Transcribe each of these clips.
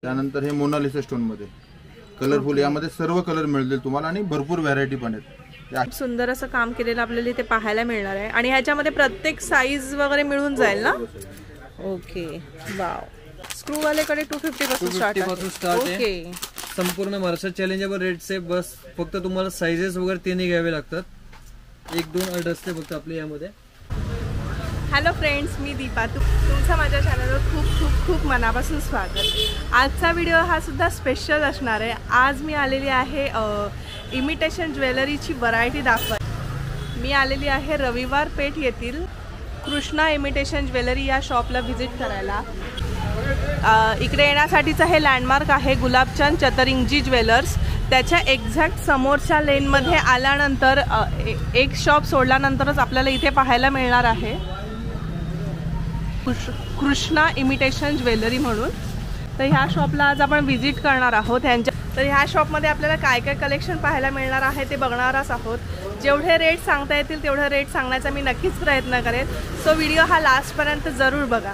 त्यानंतर हे Mona Lisa stone मध्ये कलरफुल, यामध्ये सर्व कलर मिळतील तुम्हाला आणि भरपूर व्हरायटी पण आहेत. सुंदर असं काम केलेलं आपल्याला इथे पाहायला मिळणार आहे आणि ह्याच्यामध्ये प्रत्येक साईज वगैरे मिळून जाईल ना. Okay, wow. स्क्रू वालेकडे 250 पासून स्टार्ट आहे. ओके, संपूर्ण महाराष्ट्र चॅलेंजेबल रेट्स आहे. बस फक्त तुम्हाला साइजेस वगैरे तिन्ही घ्यावे लागतात. 1-2 ऑर्डर असते फक्त आपल्या यामध्ये. हॅलो फ्रेंड्स, मी दीपा. तुमचं माझ्या चॅनलवर खूप खूप खूप मनापासून स्वागत. आजचा व्हिडिओ हा सुद्धा स्पेशल असणार आहे. आज मी आलेली आहे इमिटेशन ज्वेलरीची व्हरायटी दाखवत. मी आलेली आहे रविवार पेठ येथील कृष्णा इमिटेशन ज्वेलरी या शॉपला व्हिजिट करायला. इकडे येण्यासाठीचं हे लँडमार्क आहे गुलाबचंद चतरिंगजी ज्वेलर्स. त्याच्या एक्झॅक्ट समोरच्या लेनमध्ये आल्यानंतर एक शॉप सोडल्यानंतरच आपल्याला इथे पाहायला मिळणार आहे कृष्णा इमिटेशन ज्वेलरी म्हणून. तर ह्या शॉपला आज आपण व्हिजिट करणार आहोत. तर ह्या शॉपमध्ये आपल्याला काय काय कलेक्शन पाहायला मिळणार आहे ते बघणारच आहोत. जेवढे रेट सांगता येतील तेवढे रेट सांगण्याचा मी नक्कीच प्रयत्न करेन. सो व्हिडिओ हा लास्टपर्यंत जरूर बघा.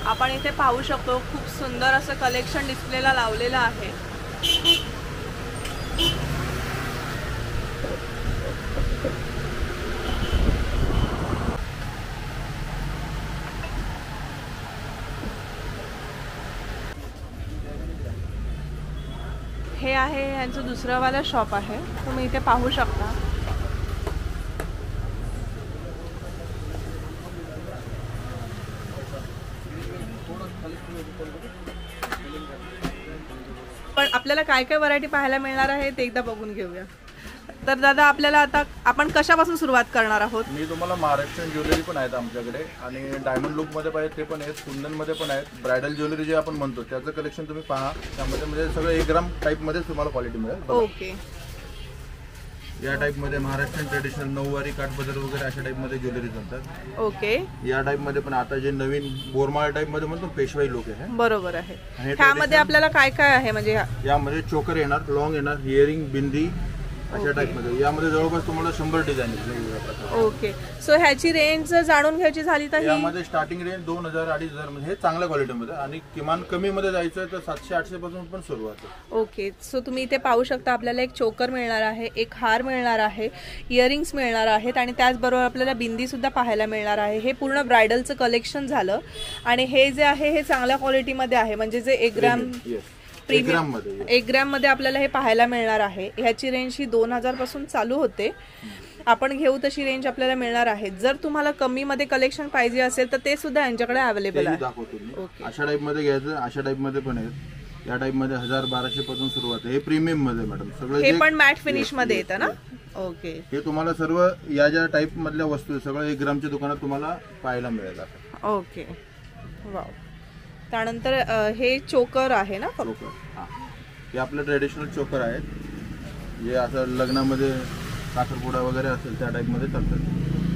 आपण इथे पाहू शकतो खूप सुंदर असं कलेक्शन डिस्प्लेला लावलेलं आहे. हे आहे यांचं दुसरं वाला शॉप आहे. तुम्ही इथे पाहू शकता. पण आपल्याला काय काय व्हरायटी पाहायला मिळणार आहे ते एकदा बघून घेऊया. तर दादा, आपल्याला आता आपण कशापासून सुरुवात करणार आहोत? मी तुम्हाला महाराष्ट्रीयन ज्वेलरी पण आहेत आमच्याकडे आणि डायमंड लुक मध्ये पाहिजे ते पण आहेत, कुंदन मध्ये पण आहेत. ब्रायडल ज्वेलरी जे आपण म्हणतो त्याचं कलेक्शन तुम्ही पहा. त्यामध्ये म्हणजे सगळं 1 ग्राम टाइप मध्ये तुम्हाला क्वालिटी मिळेल. ओके, या टाइप मध्ये महाराष्ट्रीयन ट्रेडिशनल नऊवारी काठपदर वगैरे अशा टाइप मध्ये ज्वेलरी बनतात. ओके, या टाइप मध्ये पण आता जे नवीन बोरमाळ टाइप मध्ये म्हणतो पेशवाई लुक आहे. बरोबर आहे. ह्यामध्ये आपल्याला काय काय आहे? म्हणजे यामध्ये चोकर येणार, लॉंग येणार, इयरिंग, बिंदी अशा टाइप मध्ये. यामध्ये जवळपास तुम्हाला 100 डिझाईन आहेत. ओके, सो ह्याची रेंज जाणून घ्यायची झाली तर यामध्ये स्टार्टिंग रेंज 2000-2500 मध्ये, हे चांगल्या क्वालिटीमध्ये. आणि किमान कमी मध्ये जायचं तर 700-800 पासून पण सुरुवात आहे. ओके, सो तुम्ही इथे पाहू शकता आपल्याला एक चोकर मिळणार आहे, एक हार मिळणार आहे, इयरिंग्स मिळणार आहेत आणि त्याचबरोबर आपल्याला बिंदी सुद्धा पाहायला मिळणार आहे. हे पूर्ण ब्रायडलचं कलेक्शन झालं. आणि हे जे आहे हे चांगल्या क्वालिटीमध्ये आहे, म्हणजे जे 1 ग्राम प्रीमियम 1 ग्राम मध्ये आपल्याला हे पाहायला मिळणार आहे. ह्याची रेंज ही 2000 पासून चालू होते. आपण घेऊ तशी रेंज आपल्याला मिळणार आहे. जर तुम्हाला कमी मध्ये कलेक्शन पाहिजे असेल तर ते सुद्धा यांच्याकडे अवेलेबल आहे. अशा टाइप मध्ये घ्यायचं, अशा टाइप मध्ये पण आहेत. या टाइप मध्ये 1000-1200 पासून सुरुवात आहे. हे प्रीमियम मध्ये मॅडम सगळं. हे पण मॅट फिनिश मध्ये येतं ना. ओके, हे तुम्हाला सर्व या ज्या टाइप मधल्या वस्तू सगळं 1 ग्रामच्या दुकानात तुम्हाला पाहायला मिळेल. Okay, wow. त्यानंतर हे चोकर आहे ना. चोकर, हे आपलं ट्रेडिशनल चोकर आहेत. जे असं लग्नामध्ये साखरपुडा वगैरे असेल त्या टाइप मध्ये चालतात.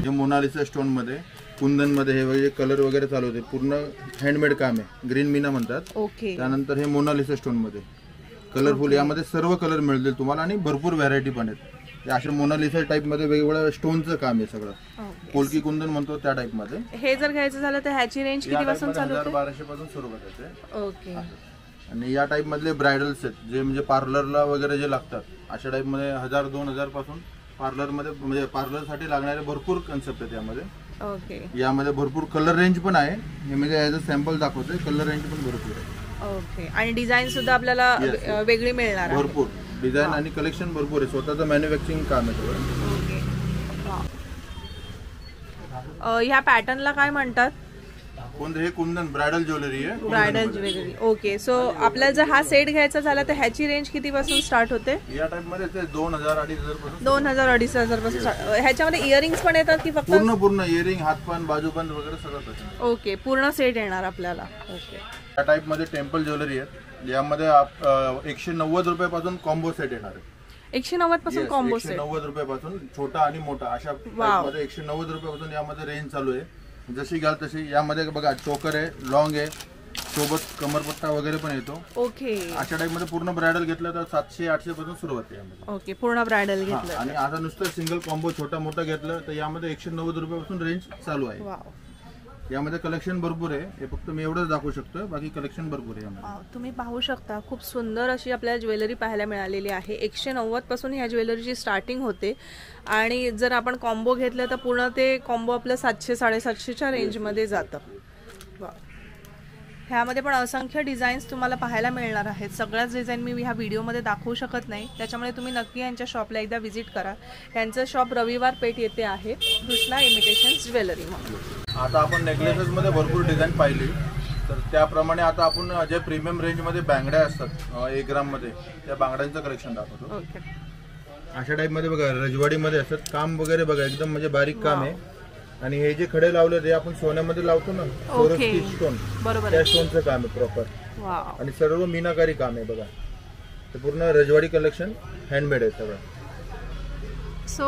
हे मोनालिसा स्टोन मध्ये, कुंदन मध्ये हे वगैरे कलर वगैरे चालू होते. पूर्ण हँडमेड काम आहे, ग्रीन मीना म्हणतात. ओके, त्यानंतर हे मोनालिसा स्टोन मध्ये कलरफुल, यामध्ये सर्व कलर मिळतील तुम्हाला आणि भरपूर व्हरायटी पण आहेत. अशा मोनालिसा टाइप मध्ये वेगवेगळ्या स्टोनचं काम आहे सगळं. पोलकी कुंदन म्हणतो त्या टाइप मध्ये. हे जर घ्यायचं झालं तर ह्याची रेंज किती पासून चालू होते? 1000-1200 पासून सुरुवात होते. ओके, आणि या टाइप मधले ब्रायडल सेट जे म्हणजे पार्लरला वगैरे जे लागतात अशा टाइप मध्ये 1000-2000 पासून पार्लर मध्ये, म्हणजे पार्लर साठी लागणारे भरपूर कन्सेप्ट आहेत यामध्ये. ओके, यामध्ये भरपूर कलर रेंज पण आहे. हे म्हणजे ॲज अ सॅम्पल दाखवतोय, कलर रेंज पण भरपूर आहे. ओके, आणि डिझाईन सुद्धा आपल्याला वेगळी मिळणार. भरपूर डिझाईन आणि कलेक्शन भरपूर आहे. स्वतःचं मॅन्युफॅक्चरिंग काम आहे सगळं. ओके, ह्या पॅटर्नला काय म्हणतात? हे कुंदन ब्रायडल ज्वेलरी आहे. Bridal jewellery. ओके, सो आपल्याला जर हा सेट घ्यायचा झाला तर ह्याची रेंज किती पासून स्टार्ट होते? या टाइप मध्ये 2000-2500 पासून. 2000-2500 पासून. ह्याच्यामध्ये इयरिंग्स पण येतात की फक्त? पूर्ण इयरिंग, हातपान, बाजूबंद वगैरे सगळं. ओके, पूर्ण सेट येणार आपल्याला. ओके, या टाइप मध्ये टेम्पल ज्वेलरी आहे. यामध्ये 190 रुपयापासून कॉम्बो सेट येणार आहे. 190 पासून कॉम्बो सेट. 190 रुपयापासून छोटा आणि मोठा अशा मध्ये 190 रुपयापासून यामध्ये रेंज चालू आहे. जशी घ्याल तशी. यामध्ये बघा चोकर आहे, लॉंग आहे, सोबत कमरपट्टा वगैरे पण येतो. ओके, अशा टाइप मध्ये पूर्ण ब्रायडल घेतलं तर 700-800 पासून सुरुवात आहे. ओके, पूर्ण ब्रायडल घेतलं. आणि आता नुसतं सिंगल कॉम्बो छोटा मोठा घेतलं तर यामध्ये 190 रुपयापासून रेंज चालू आहे. यामध्ये कलेक्शन भरपूर आहे. हे फक्त मी एवढंच दाखवू शकतो, बाकी कलेक्शन भरपूर आहे यामध्ये. तुम्ही पाहू शकता खूप सुंदर अशी आपल्याला ज्वेलरी पाहायला मिळालेली आहे. 190 पासून ह्या ज्वेलरीची स्टार्टिंग होते आणि जर आपण कॉम्बो घेतलं तर पूर्ण ते कॉम्बो आपलं 700-750च्या रेंजमध्ये जातं. ह्यामध्ये पण असंख्य डिझाईन्स तुम्हाला पाहायला मिळणार आहेत. सगळ्याच डिझाईन मी ह्या व्हिडिओमध्ये दाखवू शकत नाही, त्याच्यामुळे तुम्ही नक्की यांच्या शॉपला एकदा व्हिजिट करा. यांचं शॉप रविवार पेठ येथे आहे, कृष्णा इमिटेशन्स ज्वेलरी म्हणून. आता आपण नेकलेसेस मध्ये भरपूर डिझाईन पाहिली, तर त्याप्रमाणे आता आपण जे प्रीमियम रेंज मध्ये बांगड्या असतात 1 ग्राम मध्ये, त्या बांगड्यांचं कलेक्शन दाखवतो. ओके. अशा टाइप मध्ये बघा रजवाडी मध्ये असतात. काम वगैरे बघा एकदम म्हणजे बारीक काम आहे. आणि हे जे खडे लावले ते आपण सोन्यामध्ये लावतो ना, स्टोन, बरोबर, त्या स्टोनचं काम आहे प्रॉपर. आणि सर्व मीनाकारी काम आहे बघा. ते पूर्ण रजवाडी कलेक्शन हँडमेड आहे सगळं. सो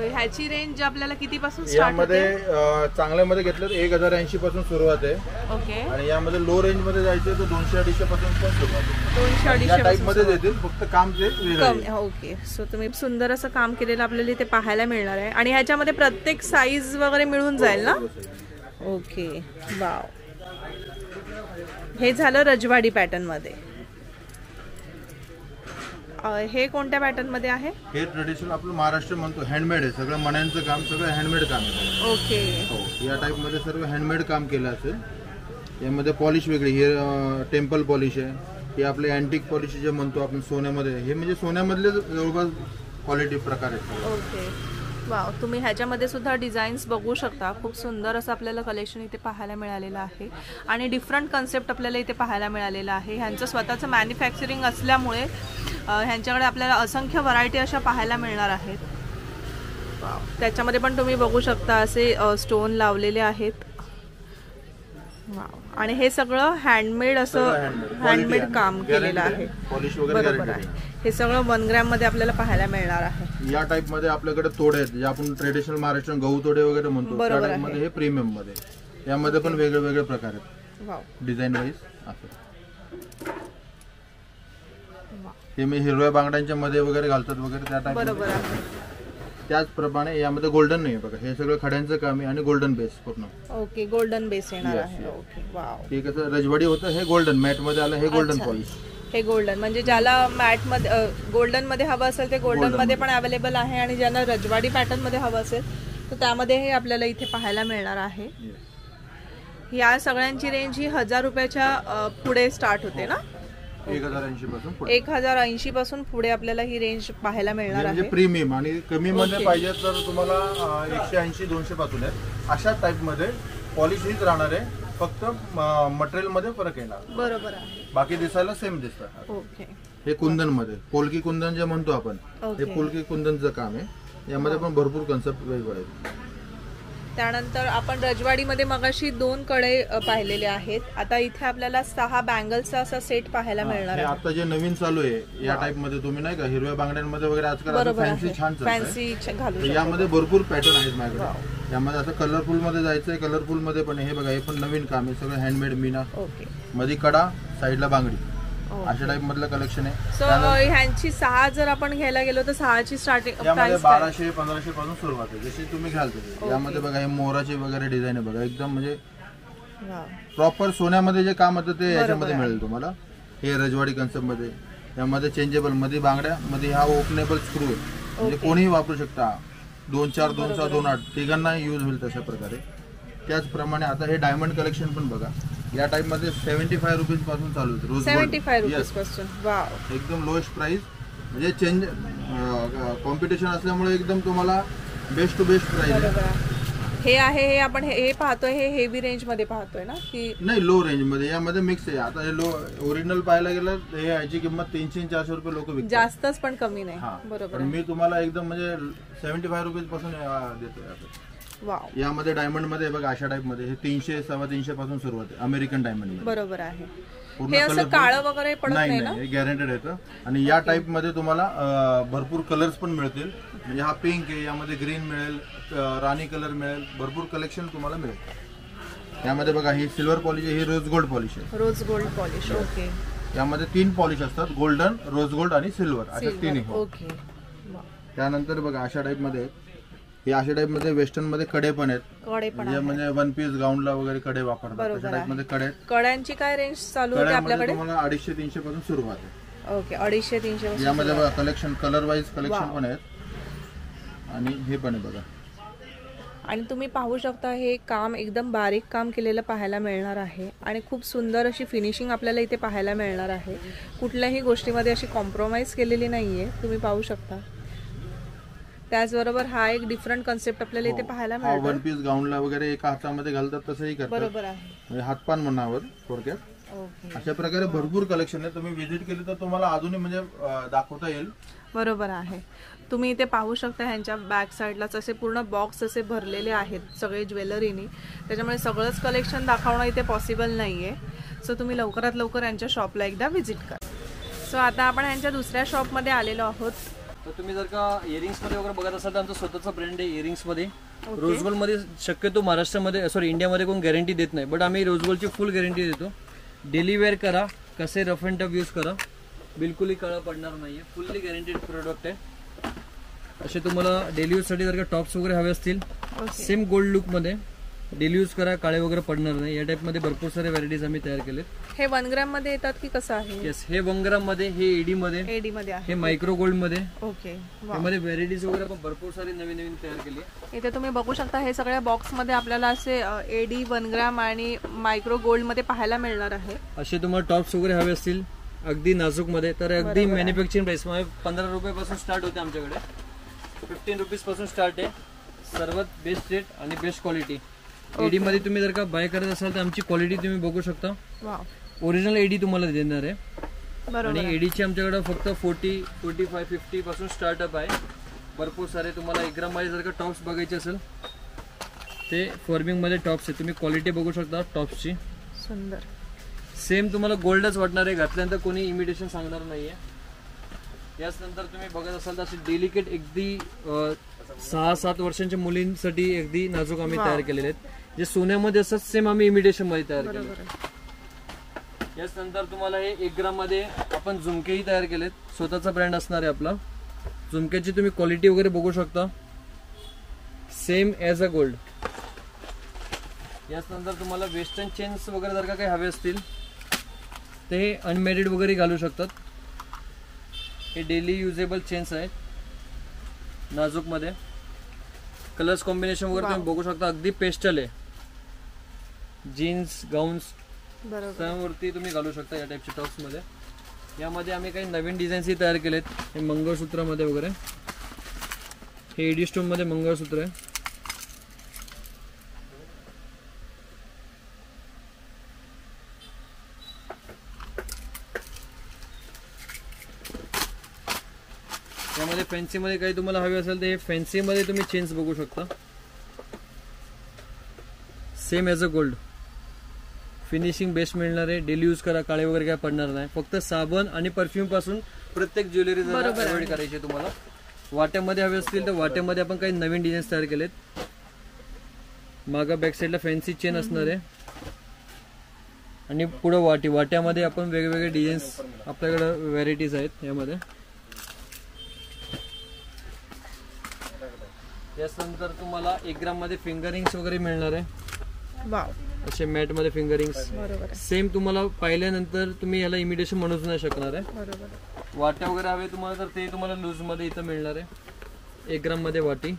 ह्याची रेंज आपल्याला किती पासून स्टार्ट होते? यामध्ये चांगल्यामध्ये घेतलं तर 1080 पासून सुरुवात आहे. ओके. आणि यामध्ये लो रेंज मध्ये जायचं तर 200-250 पासून पण सुरुवात आहे. 200-250 टाइप मध्ये देतील, फक्त काम ते वेगळं आहे. ओके. सो तुम्ही सुंदर असं काम केलेलं आपल्याला इथे पाहायला मिळणार आहे. आणि ह्याच्यामध्ये प्रत्येक साईज वगैरे मिळून जाईल ना? ओके. वाव. हे झालं रजवाडी पॅटर्न मध्ये. हे कोणत्या पॅटर्न मध्ये आहे? हे ट्रेडिशनल आपलं महाराष्ट्र म्हणतो, हँडमेड आहे सगळं. मण्यांचं काम सगळं हँडमेड काम आहे. ओके. हो, या टाइप मध्ये सर्व हँडमेड काम केलं असेल. यामध्ये पॉलिश वेगळी, हे टेम्पल पॉलिश आहे. हे आपले अँटिक पॉलिश जे म्हणतो आपण सोन्यामध्ये, हे म्हणजे सोन्यामधले जवळपास क्वालिटी प्रकार आहेत. ओके. वाव. तुम्ही ह्याच्यामध्ये सुद्धा डिझाईन्स बघू शकता. खूप सुंदर असं आपल्याला कलेक्शन इथे पाहायला मिळालेलं आहे आणि डिफरंट कन्सेप्ट आपल्याला इथे पाहायला मिळालेलं आहे. ह्यांचं स्वतःचं मॅन्युफॅक्चरिंग असल्यामुळे ह्यांच्याकडे आपल्याला असंख्य व्हरायटी अशा पाहायला मिळणार आहेत. त्याच्यामध्ये पण तुम्ही बघू शकता असे स्टोन लावलेले आहेत. आणि हे सगळं हँडमेड असं हँडमेड काम केलेलं आहे. बरोबर आहे. हे सगळं 1 ग्रॅम मध्ये आपल्याला पाहायला मिळणार आहे. या टाइप मध्ये आपल्याकडे तोडे आहेत, जे आपण ट्रेडिशनल महाराष्ट्रीयन गहू तोडे वगैरे म्हणतो, त्या टाइप मध्ये हे प्रीमियम मध्ये. यामध्ये पण वेगळे वेगळे प्रकार आहेत डिझाईन वाईज. असं हे मी हिरव्या बांगड्यांच्या मध्ये वगैरे घालतात वगैरे त्या टाइप. बरोबर आहे. त्याचप्रमाणे यामध्ये गोल्डन नाही बघा, हे सगळं खड्यांचं काम आहे आणि गोल्डन बेस पूर्ण. ओके. गोल्डन बेस येणार आहे. ओके. वाव. हे कसं रजवाडी होतं, हे गोल्डन मॅट मध्ये आलं, हे गोल्डन पॉलिश. हे गोल्डन म्हणजे ज्याला मॅट मध्ये गोल्डन मध्ये हवं असेल ते गोल्डन मध्ये पण अवेलेबल आहे, आणि ज्यांना रजवाडी पॅटर्न मध्ये हवं असेल तर त्यामध्ये हे आपल्याला इथे पाहायला मिळणार आहे. या सगळ्यांची रेंज ही 1000 रुपयाच्या पुढे स्टार्ट होते ना? 1080 पासून पुढे आपल्याला ही रेंज पाहायला मिळणार आहे. प्रीमियम आणि कमी मध्ये पाहिजे तर तुम्हाला 180-200 पासून आहे. अशा टाइप मध्ये पॉलिश हीच राहणार आहे, फक्त मटेरियल मध्ये फरक येणार. बरोबर आहे. बाकी दिसायला सेम दिसतात. ओके. हे कुंदन मध्ये पोलकी कुंदन जे म्हणतो आपण, हे पोलकी कुंदनचं काम आहे. यामध्ये पण भरपूर कन्सेप्ट वेगवेगळे आहेत. त्यानंतर आपण रजवाडीमध्ये मगाशी 2 कडे पाहिलेले आहेत. आता इथे आपल्याला 6 बँगल्सचा असा सेट पाहायला मिळणार आहे. आता जे नवीन चालू आहे या टाइप मध्ये, तुम्ही नाही का हिरव्या बांगड्यांमध्ये वगैरे आजकाल फॅन्सी छान फॅन्सी घालू. यामध्ये भरपूर पॅटर्न आहेत माझ्याकडे. यामध्ये असं कलरफुल मध्ये जायचंय, कलरफुल मध्ये पण हे बघा, हे पण नवीन काम आहे सगळं हँडमेड मीना. ओके. मध्ये कडा, साईडला बांगडी, अशा टाइप मधलं कलेक्शन आहे. सो ह्यांची 6 जर आपण घ्यायला गेलो तर 6ची स्टार्टिंग यामध्ये 1200-1500 पासून सुरुवात आहे, जशी तुम्ही घ्याल तशी. यामध्ये बघा हे मोराची वगैरे डिझाईन आहे बघा, एकदम म्हणजे प्रॉपर सोन्यामध्ये जे काम होतं ते याच्यामध्ये मिळेल तुम्हाला. हे रजवाडी कन्सेप्ट मध्ये. यामध्ये चेंजेबल मध्ये बांगड्या, मध्ये हा ओपनेबल स्क्रू आहे, म्हणजे कोणीही वापरू शकता. 2-4, 2-6, 2-8 तिघांना यूज होईल तशा प्रकारे. त्याचप्रमाणे आता हे डायमंड कलेक्शन पण बघा, या टाइप मध्ये 75 रुपीज पासून चालू होते. रोज 75 रुपीज पासून. वाव. एकदम लोएस्ट प्राइस, म्हणजे चेंज कॉम्पिटिशन असल्यामुळे एकदम तुम्हाला बेस्ट टू बेस्ट प्राइस आहे. हे आहे, हे आपण हे पाहतोय, हे हेवी रेंज मध्ये पाहतोय ना की नाही, लो रेंज मध्ये. यामध्ये मिक्स आहे. आता हे लो ओरिजिनल पाहायला गेलं हे याची किंमत 300-400 रुपये लोक विकतात, जास्तच पण कमी नाही. बरोबर. मी तुम्हाला एकदम म्हणजे 75 रुपीज पासून देतोय. वाव. यामध्ये डायमंड मध्ये बघा, अशा टाइप मध्ये हे 300-325 पासून सुरुवात आहे अमेरिकन डायमंड. बरोबर आहे. हे असं काळं वगैरे पडत नाही ना? हे गॅरंटेड येतं. आणि या टाइप मध्ये तुम्हाला भरपूर कलर्स पण मिळतील. म्हणजे हा पिंक आहे, यामध्ये ग्रीन मिळेल, राणी कलर मिळेल, भरपूर कलेक्शन तुम्हाला मिळेल. यामध्ये बघा ही सिल्वर पॉलिश आहे, ही रोज गोल्ड पॉलिश आहे. Rose gold polish. ओके. यामध्ये 3 पॉलिश असतात, गोल्डन, रोज गोल्ड आणि सिल्वर, अशा 3. ओके. त्यानंतर बघा अशा टाइप मध्ये हे अशा टाइप मध्ये वेस्टर्न मध्ये कडे पण आहेत, कडे पण म्हणजे वन पीस गाऊनला वगैरे कडे वापरतात बरोबर अशा टाइप मध्ये कडे आहेत. कड्यांची काय रेंज चालू होते कड्यामध्ये आपल्याकडे? तुम्हाला 250-300 पासून सुरुवात आहे. ओके 250-300 यामध्ये बघा कलेक्शन कलर वाईज कलेक्शन पण आहेत आणि हे पण आहे बघा. आणि तुम्ही पाहू शकता हे काम एकदम बारीक काम केलेलं पाहायला मिळणार आहे आणि खूप सुंदर अशी फिनिशिंग आपल्याला इथे पाहायला मिळणार आहे. कुठल्याही गोष्टीमध्ये अशी कॉम्प्रोमाइज केलेली नाहीये, तुम्ही पाहू शकता. त्याचबरोबर हा एक डिफरंट कन्सेप्ट आपल्याला इथे पाहायला हा मिळतो. वन पीस गाऊनला वगैरे एका हातामध्ये घालतात तसंही करतात, बरोबर आहे. म्हणजे हातपान म्हणावर थोडक्यात. ओके अशा प्रकारे भरपूर कलेक्शन आहे. तुम्ही व्हिजिट केली तर तुम्हाला अजूनही म्हणजे दाखवता येईल. बरोबर आहे. तुम्ही इथे पाहू शकता ह्यांच्या बॅक साईडलाच असे पूर्ण बॉक्स असे भरलेले आहेत सगळे ज्वेलरीनी. त्याच्यामुळे सगळंच कलेक्शन दाखवणं इथे पॉसिबल नाही आहे. सो तुम्ही लवकरात लवकर यांच्या शॉपला एकदा व्हिजिट करा. सो आता आपण ह्यांच्या दुसऱ्या शॉपमध्ये आलेलो आहोत. तर तुम्ही जर का इयरिंग्स मध्ये वगैरे बघत असाल तर आमचा स्वतःचा ब्रँड आहे इयरिंग्स मध्ये. रोज गोल्ड मध्ये शक्यतो महाराष्ट्रामध्ये सॉरी इंडियामध्ये कोण गॅरंटी देत नाही, बट आम्ही रोज गोल्डची फुल गॅरंटी देतो. डेली वेअर करा, कसे रफ अँड टफ यूज करा, बिलकुलही काळा पडणार नाहीये. फुल्ली गॅरंटेड प्रोडक्ट आहे. असे तुम्हाला डेली यूज साठी जर का टॉप्स वगैरे हवे असतील सेम गोल्ड लुक मध्ये डेली यूज करा, काळे वगैरे पडणार नाही. या टाइप मध्ये भरपूर सारे व्हरायटीज आम्ही तयार केलेत. हे 1 ग्रॅम मध्ये येतात की कसं आहे? येस, हे 1 ग्राम मध्ये, हे एडी मध्ये, एडी मध्ये आहे. हे मायक्रो गोल्ड मध्ये. ओके त्यामध्ये व्हरायटीज वगैरे पण भरपूर सारी नवीन नवीन तयार केली. इथे तुम्ही बघू शकता हे सगळ्या बॉक्स मध्ये आपल्याला असे एडी 1 ग्रॅम आणि मायक्रो गोल्ड मध्ये पाहायला मिळणार आहे. असे तुम्हाला टॉप्स वगैरे हवे असतील अगदी नाजूक मध्ये तर अगदी मॅन्युफॅक्चरिंग प्राइस मध्ये 15 रुपयापासून स्टार्ट होते. आमच्याकडे 15 रुपीज पासून स्टार्ट आहे. सर्वात बेस्ट रेट आणि बेस्ट क्वालिटी. एडी मध्ये तुम्ही जर का बाय करत असाल तर आमची क्वालिटी तुम्ही बघू शकता. ओरिजिनल एडी तुम्हाला देणार आहे. आणि एडीची आमच्याकडे फक्त 40, 45, 50 पासून स्टार्टअप आहे. भरपूर सारे तुम्हाला 1 ग्राम मध्ये जर का टॉप्स बघायचे असेल ते फॉर्मिंग मध्ये टॉप्स आहे. तुम्ही क्वालिटी बघू शकता टॉप्सची. सुंदर सेम तुम्हाला गोल्डच वाटणार आहे, घातल्यानंतर कोणी इमिटेशन सांगणार नाहीये. याच नंतर तुम्ही बघत असाल तर असे डेलिकेट अगदी 6-7 वर्षांच्या मुलींसाठी अगदी नाजूक आम्ही तयार केलेले आहेत. जे सोन्यामध्ये असतात सेम आम्ही इमिटेशन मध्ये तयार केले. याच नंतर तुम्हाला हे 1 ग्राम मध्ये आपण झुमकेही तयार केलेत. स्वतःचा ब्रँड असणार आहे आपला. झुमक्याची तुम्ही क्वालिटी वगैरे बघू शकता, सेम ॲज अ गोल्ड. याच नंतर तुम्हाला वेस्टर्न चेन्स वगैरे जर का काही हवे असतील ते अनमॅरिड वगैरे घालू शकतात. हे डेली युजेबल चेन्स आहेत नाजूक मध्ये. कलर्स कॉम्बिनेशन वगैरे तुम्ही बघू शकता, अगदी पेस्टल आहे. जीन्स गाऊन्स त्यावरती तुम्ही घालू शकता या टाइपच्या टॉप्स मध्ये. यामध्ये आम्ही काही नवीन डिझाईन्सही तयार केलेत. हे मंगळसूत्रामध्ये वगैरे, हे एडी स्टोन मध्ये मंगळसूत्र आहे. यामध्ये फॅन्सी मध्ये काही तुम्हाला हवे असेल तर हे फॅन्सी मध्ये तुम्ही चेन्स बघू शकता. Same as a gold. Finishing best मिळणार आहे. डेली यूज करा, काळे वगैरे काय पडणार नाही. फक्त साबण आणि परफ्यूम पासून प्रत्येक ज्वेलरी अवॉइड करायची तुम्हाला. वाट्यामध्ये हवे असतील तर वाट्यामध्ये आपण काही नवीन डिझाईन्स तयार केलेत. मागा बॅक साईडला फॅन्सी चेन असणार आहे आणि पुढे वाट्यामध्ये आपण वेगवेगळे डिझाईन्स आपल्याकडे व्हरायटीज आहेत. यामध्ये यानंतर तुम्हाला 1 ग्राम मध्ये फिंगरिंग्स वगैरे मिळणार आहे. असे मॅट मध्ये फिंगरिंग्स. सेम तुम्हाला पाहिल्यानंतर तुम्ही याला इमिटेशन म्हणूच नाही शकणार आहे. वाट्या वगैरे हवे तुम्हाला तर ते तुम्हाला लूज मध्ये इथं मिळणार आहे. 1 ग्राम मध्ये वाटी.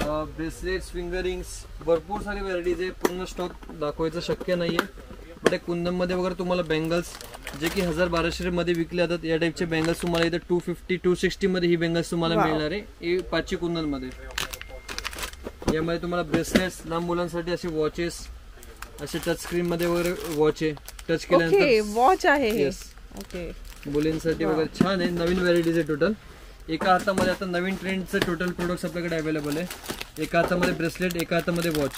ब्रेसलेट्स, फिंगरिंग्स, भरपूर सारी व्हरायटीज आहे. पूर्ण स्टॉक दाखवायचं शक्य नाहीये. बट कुंदन मध्ये वगैरे तुम्हाला बँगल्स जे की 1000-1200 मध्ये विकले जातात या टाइपचे बँगल्स तुम्हाला इथं 250-260 मध्ये ही बँगल्स तुम्हाला मिळणार आहे. 5 कुंदन मध्ये. यामध्ये तुम्हाला ब्रेसलेट्स, लहान मुलांसाठी असे वॉचेस, असे टच स्क्रीन मध्ये वगैरे वॉच आहे. टच केल्यानंतर वॉच आहे. ओके, मुलींसाठी वगैरे छान आहे. नवीन व्हरायटीज आहे टोटल. एका हातामध्ये आता नवीन ट्रेंडचे टोटल प्रोडक्ट्स आपल्याकडे अवेलेबल आहे. एका हातामध्ये ब्रेसलेट, एका हातामध्ये वॉच.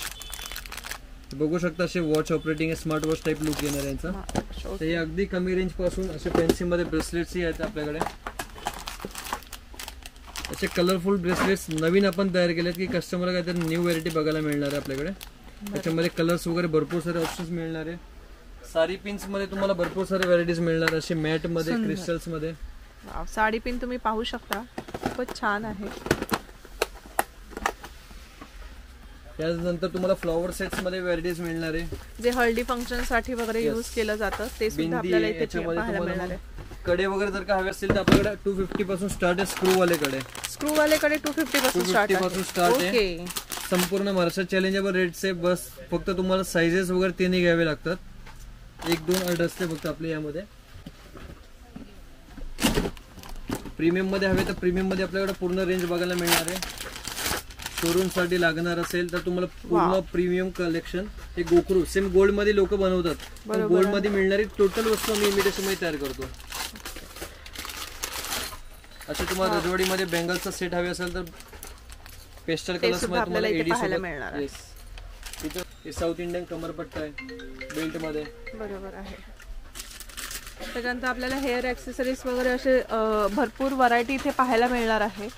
बघू शकता असे watch operating smart watch type look येणार यांचा. तर हे अगदी कमी रेंज पासून असे फॅन्सी मध्ये ब्रेसलेट्स आहेत आपल्याकडे. असे कलरफुल ब्रेसलेट्स नवीन आपण तयार केलेत की कस्टमरला काहीतरी न्यू व्हरायटी बघायला मिळणार आहे आपल्याकडे. त्याच्यामध्ये कलर्स वगैरे भरपूर सारे ऑप्शन्स मिळणार आहे. सारी पिन्स मध्ये तुम्हाला भरपूर सारे व्हरायटीज मिळणार. असे मॅट मध्ये, क्रिस्टल्स मध्ये वाव, साडी पिन तुम्ही पाहू शकता, खूपच छान आहे. त्यानंतर तुम्हाला फ्लॉवर सेट्स मध्ये व्हरायटीज मिळणार आहे, जे हळदी फंक्शन साठी वगैरे यूज केलं जातं ते सुद्धा बिंदी आपल्याला आहे, इथे याच्यामध्ये पाहायला मिळणार तुम्हाला आहे. कडे वगैरे जर का हवे असतील तर आपल्याकडे 250 पासून स्टार्ट आहे. स्क्रू वाले कडे स्क्रू वाले कडे 250 पासून स्टार्ट 250 पासून स्टार्ट आहे. ओके. संपूर्ण महाराष्ट्र चॅलेंजेबल रेट्स आहे. बस फक्त तुम्हाला साइजेस वगैरे तिन्ही घ्यावे लागतात. 1-2 ऑर्डर असते फक्त आपल्या यामध्ये. प्रीमियम मध्ये हवे तर प्रीमियम मध्ये आपल्याकडे पूर्ण रेंज बघायला मिळणार आहे. शोरूम साठी लागणार असेल तर तुम्हाला पूर्ण प्रीमियम कलेक्शन हे गोखरू सेम गोल्ड मध्ये लोक बनवतात, गोल्ड मध्ये मिळणारी टोटल वस्तू आम्ही इमिटेशन मध्ये तयार करतो. असे तुम्हाला रजवाडी मध्ये बेंगलचा सेट हवे असेल तर पेस्टल कलर्स मध्ये तुम्हाला एडी पाहायला मिळणार आहे. हे साऊथ इंडियन कमरपट्टा आहे बेल्ट मध्ये. बरोबर आहे. त्याच्यानंतर आपल्याला हेअर ॲक्सेसरीज वगैरे असे भरपूर व्हरायटी इथे पाहायला मिळणार आहे.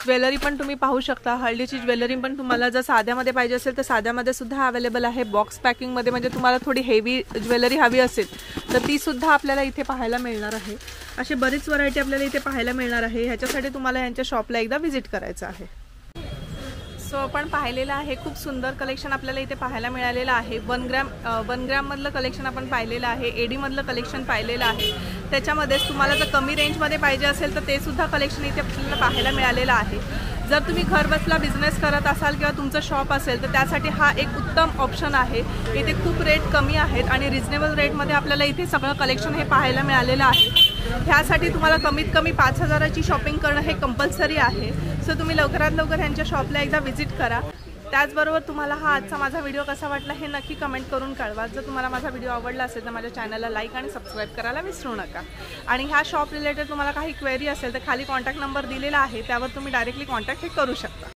ज्वेलरी पण तुम्ही पाहू शकता. हळदीची ज्वेलरी पण तुम्हाला जर साध्यामध्ये पाहिजे असेल तर साध्यामध्ये सुद्धा अवेलेबल आहे. बॉक्स पॅकिंगमध्ये म्हणजे तुम्हाला थोडी हेवी ज्वेलरी हवी असेल तर ती सुद्धा आपल्याला इथे पाहायला मिळणार आहे. अशी बरीच व्हरायटी आपल्याला इथे पाहायला मिळणार आहे. ह्याच्यासाठी तुम्हाला यांच्या शॉपला एकदा व्हिजिट करायचं आहे. सो आपण पाहिलेलं आहे, खूप सुंदर कलेक्शन आपल्याला इथे पाहायला मिळालेलं आहे. 1 ग्रॅम मधलं कलेक्शन आपण पाहिलेलं आहे. एडी मधलं कलेक्शन पाहिलेलं आहे. त्याच्यामध्येच तुम्हाला जर कमी रेंजमध्ये पाहिजे असेल तर ते सुद्धा कलेक्शन इथे आपल्याला पाहायला मिळालेलं आहे. जर तुम्ही घर बसला बिझनेस करत असाल किंवा तुमचं शॉप असेल तर त्यासाठी हा एक उत्तम ऑप्शन आहे. इथे खूप रेट कमी आहेत आणि रिजनेबल रेटमध्ये आपल्याला इथे सगळं कलेक्शन हे पाहायला मिळालेलं आहे. ह्यासाठी तुम्हाला कमीत कमी 5,000ची शॉपिंग करणं हे कंपल्सरी आहे. सो तुम्ही लवकरात लवकर ह्यांच्या शॉपला एकदा व्हिजिट करा. त्याचबरोबर तुम्हाला हा आजचा माझा व्हिडिओ कसा वाटला हे नक्की कमेंट करून कळवा. जर तुम्हाला माझा व्हिडिओ आवडला असेल तर माझ्या चॅनलला लाईक आणि सबस्क्राईब करायला विसरू नका. आणि ह्या शॉप रिलेटेड तुम्हाला काही क्वेरी असेल तर खाली कॉन्टॅक्ट नंबर दिलेला आहे, त्यावर तुम्ही डायरेक्टली कॉन्टॅक्ट हे करू शकता.